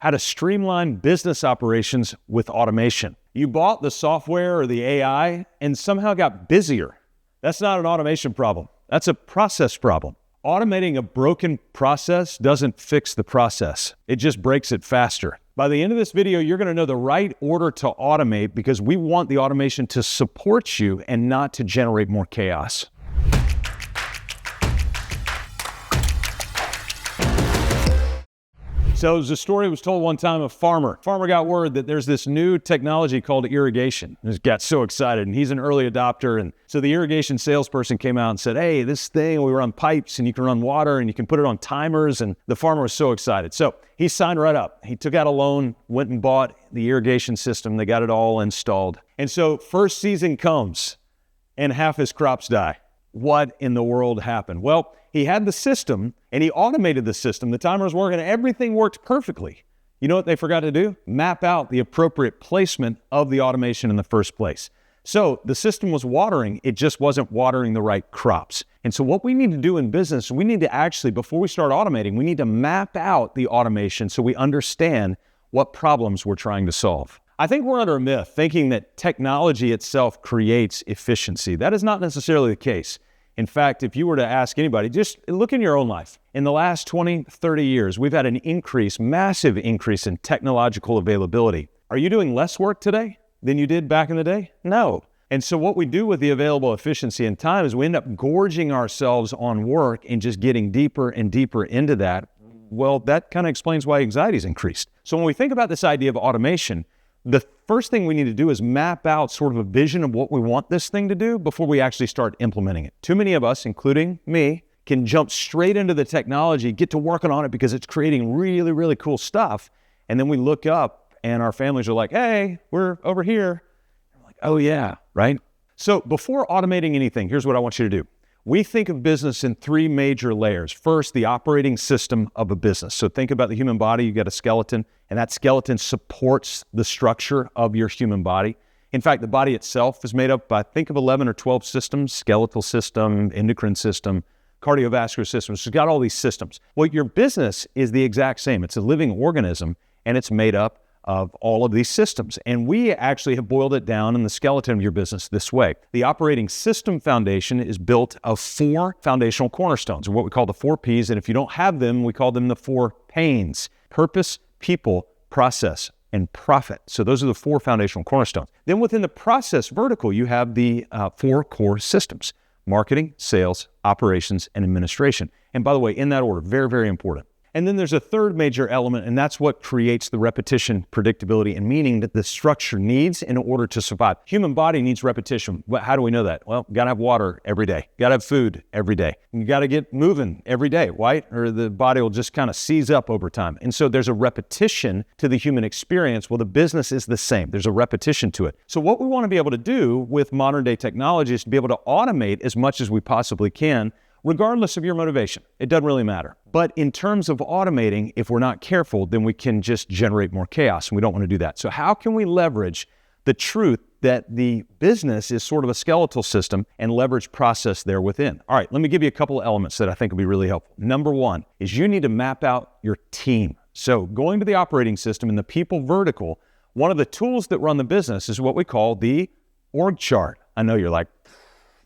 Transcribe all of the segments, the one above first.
how to streamline business operations with automation. You bought the software or the AI and somehow got busier. That's not an automation problem. That's a process problem. Automating a broken process doesn't fix the process. It just breaks it faster. By the end of this video, you're going to know the right order to automate because we want the automation to support you and not to generate more chaos. So there's a story that was told one time, a farmer got word that there's this new technology called irrigation. He got so excited, and he's an early adopter. And so the irrigation salesperson came out and said, hey, this thing, we run pipes and you can run water and you can put it on timers. And the farmer was so excited. So he signed right up. He took out a loan, went and bought the irrigation system. They got it all installed. And so first season comes and half his crops die. What in the world happened? Well, he had the system and he automated the system. The timer was working and everything worked perfectly. You know what they forgot to do? Map out the appropriate placement of the automation in the first place. So the system was watering, it just wasn't watering the right crops. And so what we need to do in business, we need to actually, before we start automating, we need to map out the automation so we understand what problems we're trying to solve. I think we're under a myth thinking that technology itself creates efficiency. That is not necessarily the case. In fact, if you were to ask anybody, just look in your own life. In the last 20, 30 years, we've had an increase, massive increase in technological availability. Are you doing less work today than you did back in the day? No. And so what we do with the available efficiency and time is we end up gorging ourselves on work and just getting deeper and deeper into that. Well, that kind of explains why anxiety's increased. So when we think about this idea of automation, the first thing we need to do is map out sort of a vision of what we want this thing to do before we actually start implementing it. Too many of us, including me, can jump straight into the technology, get to working on it because it's creating really, really cool stuff. And then we look up and our families are like, hey, we're over here. I'm like, oh yeah, right? So before automating anything, here's what I want you to do. We think of business in three major layers. First, the operating system of a business. So think about the human body. You've got a skeleton, and that skeleton supports the structure of your human body. In fact, the body itself is made up by, think of 11 or 12 systems: skeletal system, endocrine system, cardiovascular system. So it's got all these systems. Well, your business is the exact same. It's a living organism, and it's made up of all of these systems. And we actually have boiled it down in the skeleton of your business this way. The operating system foundation is built of 4 foundational cornerstones, or what we call the 4 Ps. And if you don't have them, we call them the 4 pains: purpose, people, process, and profit. So those are the 4 foundational cornerstones. Then within the process vertical, you have the 4 core systems: marketing, sales, operations, and administration. And by the way, in that order, very, very important. And then there's a third major element, and that's what creates the repetition, predictability, and meaning that the structure needs in order to survive. Human body needs repetition. How do we know that? Well, got to have water every day. Got to have food every day. You got to get moving every day, right? Or the body will just kind of seize up over time. And so there's a repetition to the human experience. Well, the business is the same. There's a repetition to it. So what we want to be able to do with modern day technology is to be able to automate as much as we possibly can, regardless of your motivation. It doesn't really matter. But in terms of automating, if we're not careful, then we can just generate more chaos, and we don't want to do that. So how can we leverage the truth that the business is sort of a skeletal system and leverage process there within? All right, let me give you a couple of elements that I think will be really helpful. Number one is you need to map out your team. So going to the operating system in the people vertical, one of the tools that run the business is what we call the org chart. I know you're like,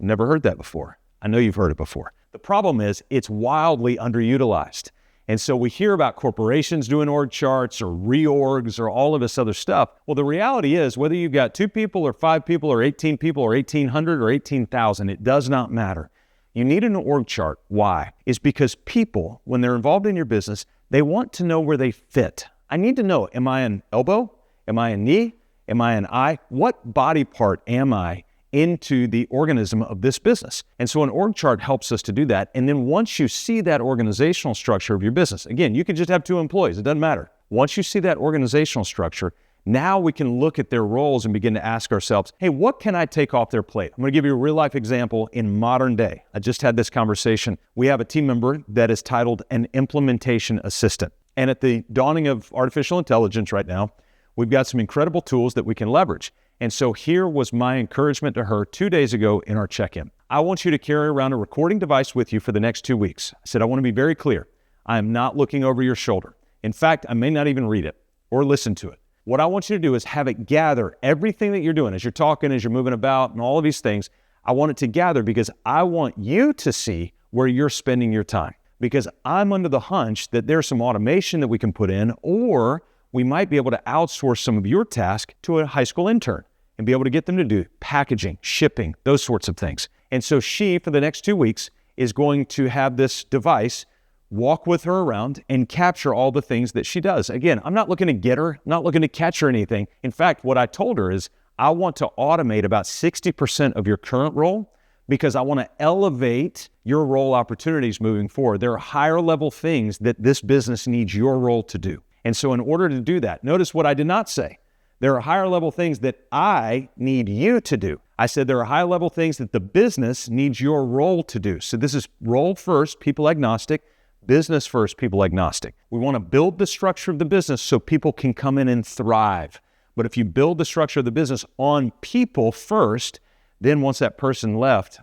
never heard that before. I know you've heard it before. The problem is it's wildly underutilized. And so we hear about corporations doing org charts or reorgs or all of this other stuff. Well, the reality is whether you've got 2 people or 5 people or 18 people or 1,800 or 18,000, it does not matter. You need an org chart. Why? It's because people, when they're involved in your business, they want to know where they fit. I need to know, am I an elbow? Am I a knee? Am I an eye? What body part am I into the organism of this business? And so an org chart helps us to do that. And then once you see that organizational structure of your business, again, you can just have 2 employees, it doesn't matter. Once you see that organizational structure, now we can look at their roles and begin to ask ourselves, hey, what can I take off their plate? I'm going to give you a real life example in modern day. I just had this conversation. We have a team member that is titled an implementation assistant. And at the dawning of artificial intelligence right now, we've got some incredible tools that we can leverage. And so here was my encouragement to her 2 days ago in our check-in. I want you to carry around a recording device with you for the next 2 weeks. I said, I want to be very clear. I am not looking over your shoulder. In fact, I may not even read it. or listen to it. What I want you to do is have it gather everything that you're doing as you're talking, as you're moving about and all of these things. I want it to gather because I want you to see where you're spending your time, because I'm under the hunch that there's some automation that we can put in, or we might be able to outsource some of your task to a high school intern and be able to get them to do packaging, shipping, those sorts of things. And so she, for the next 2 weeks, is going to have this device walk with her around and capture all the things that she does. Again, I'm not looking to get her, not looking to catch her or anything. In fact, what I told her is I want to automate about 60% of your current role because I want to elevate your role opportunities moving forward. There are higher level things that this business needs your role to do. And so in order to do that, notice what I did not say. There are higher level things that I need you to do. I said there are high level things that the business needs your role to do. So this is role first, people agnostic, business first, people agnostic. We want to build the structure of the business so people can come in and thrive. But if you build the structure of the business on people first, then once that person left,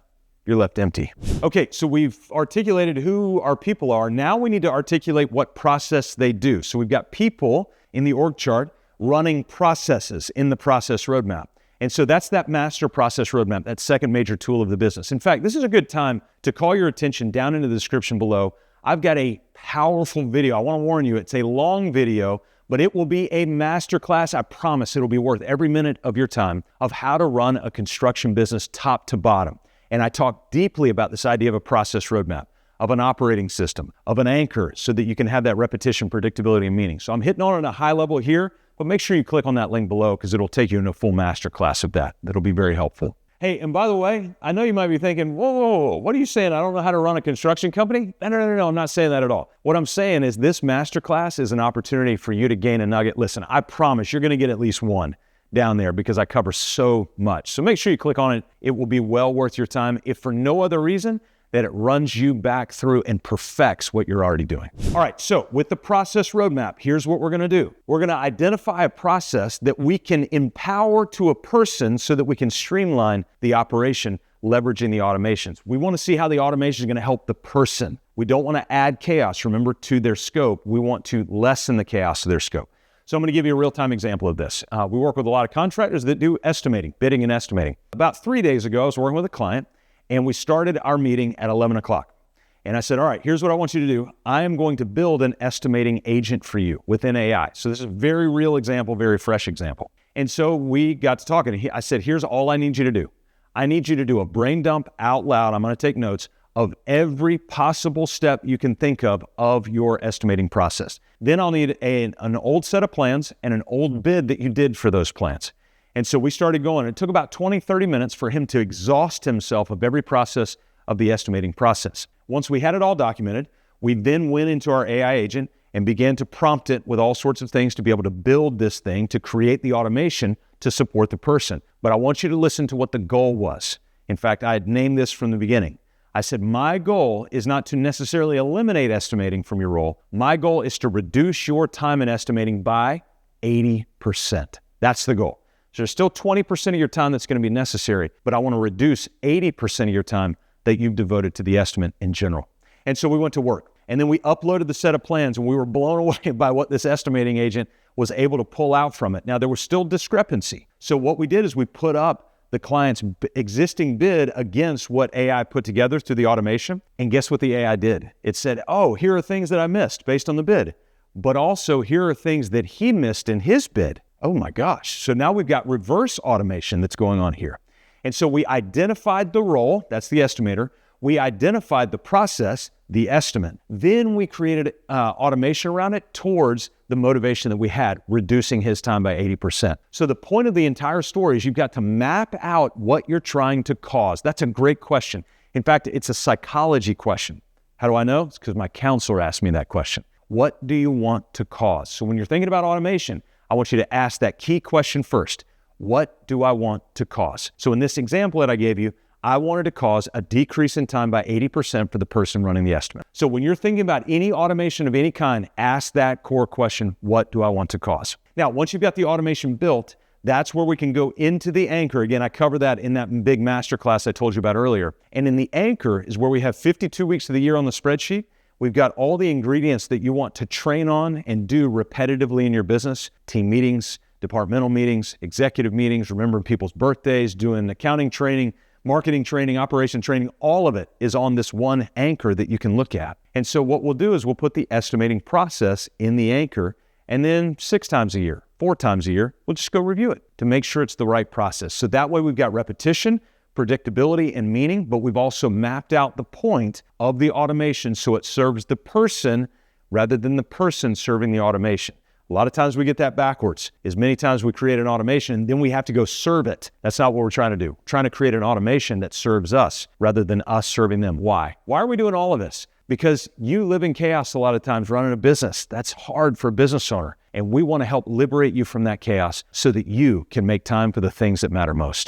you're left empty. Okay, so we've articulated who our people are. Now we need to articulate what process they do. So we've got people in the org chart running processes in the process roadmap. And so that's that master process roadmap, that second major tool of the business. In fact, this is a good time to call your attention down into the description below. I've got a powerful video. I want to warn you, it's a long video, but it will be a masterclass. I promise it'll be worth every minute of your time of how to run a construction business top to bottom. And I talk deeply about this idea of a process roadmap, of an operating system, of an anchor so that you can have that repetition, predictability, and meaning. So I'm hitting on a high level here, but make sure you click on that link below because it'll take you into a full masterclass of that. That'll be very helpful. Hey, and by the way, I know you might be thinking, whoa, what are you saying? I don't know how to run a construction company? No, I'm not saying that at all. What I'm saying is this masterclass is an opportunity for you to gain a nugget. Listen, I promise you're going to get at least one down there because I cover so much. So make sure you click on it. It will be well worth your time, if for no other reason that it runs you back through and perfects what you're already doing. All right, so with the process roadmap, here's what we're gonna do. We're gonna identify a process that we can empower to a person so that we can streamline the operation, leveraging the automations. We wanna see how the automation is gonna help the person. We don't wanna add chaos, remember, to their scope. We want to lessen the chaos of their scope. So I'm going to give you a real-time example of this. We work with a lot of contractors that do estimating, bidding and estimating. About 3 days ago, I was working with a client, and we started our meeting at 11 o'clock. And I said, all right, here's what I want you to do. I am going to build an estimating agent for you within AI. So this is a very real example, very fresh example. And so we got to talking. I said, here's all I need you to do. I need you to do a brain dump out loud. I'm going to take notes of every possible step you can think of your estimating process. Then I'll need an old set of plans and an old bid that you did for those plans. And so we started going. It took about 20, 30 minutes for him to exhaust himself of every process of the estimating process. Once we had it all documented, we then went into our AI agent and began to prompt it with all sorts of things to be able to build this thing, to create the automation to support the person. But I want you to listen to what the goal was. In fact, I had named this from the beginning. I said, my goal is not to necessarily eliminate estimating from your role. My goal is to reduce your time in estimating by 80%. That's the goal. So there's still 20% of your time that's going to be necessary, but I want to reduce 80% of your time that you've devoted to the estimate in general. And so we went to work, and then we uploaded the set of plans, and we were blown away by what this estimating agent was able to pull out from it. Now, there was still discrepancy. So what we did is we put up the client's existing bid against what AI put together through the automation. And guess what the AI did? It said, oh, here are things that I missed based on the bid, but also here are things that he missed in his bid. Oh my gosh. So now we've got reverse automation that's going on here. And so we identified the role, that's the estimator. We identified the process, the estimate. Then we created automation around it towards the motivation that we had, reducing his time by 80%. So the point of the entire story is you've got to map out what you're trying to cause. That's a great question. In fact, it's a psychology question. How do I know? It's because my counselor asked me that question. What do you want to cause? So when you're thinking about automation, I want you to ask that key question first. What do I want to cause? So in this example that I gave you, I wanted to cause a decrease in time by 80% for the person running the estimate. So when you're thinking about any automation of any kind, ask that core question, what do I want to cause? Now, once you've got the automation built, that's where we can go into the anchor. Again, I cover that in that big masterclass I told you about earlier. And in the anchor is where we have 52 weeks of the year on the spreadsheet. We've got all the ingredients that you want to train on and do repetitively in your business: team meetings, departmental meetings, executive meetings, remembering people's birthdays, doing accounting training, marketing training, operation training. All of it is on this one anchor that you can look at. And so what we'll do is we'll put the estimating process in the anchor, and then 6 times a year, 4 times a year, we'll just go review it to make sure it's the right process. So that way we've got repetition, predictability, and meaning, but we've also mapped out the point of the automation so it serves the person rather than the person serving the automation. A lot of times we get that backwards. As many times we create an automation and then we have to go serve it. That's not what we're trying to do. We're trying to create an automation that serves us rather than us serving them. Why? Why are we doing all of this? Because you live in chaos a lot of times running a business. That's hard for a business owner. And we want to help liberate you from that chaos so that you can make time for the things that matter most.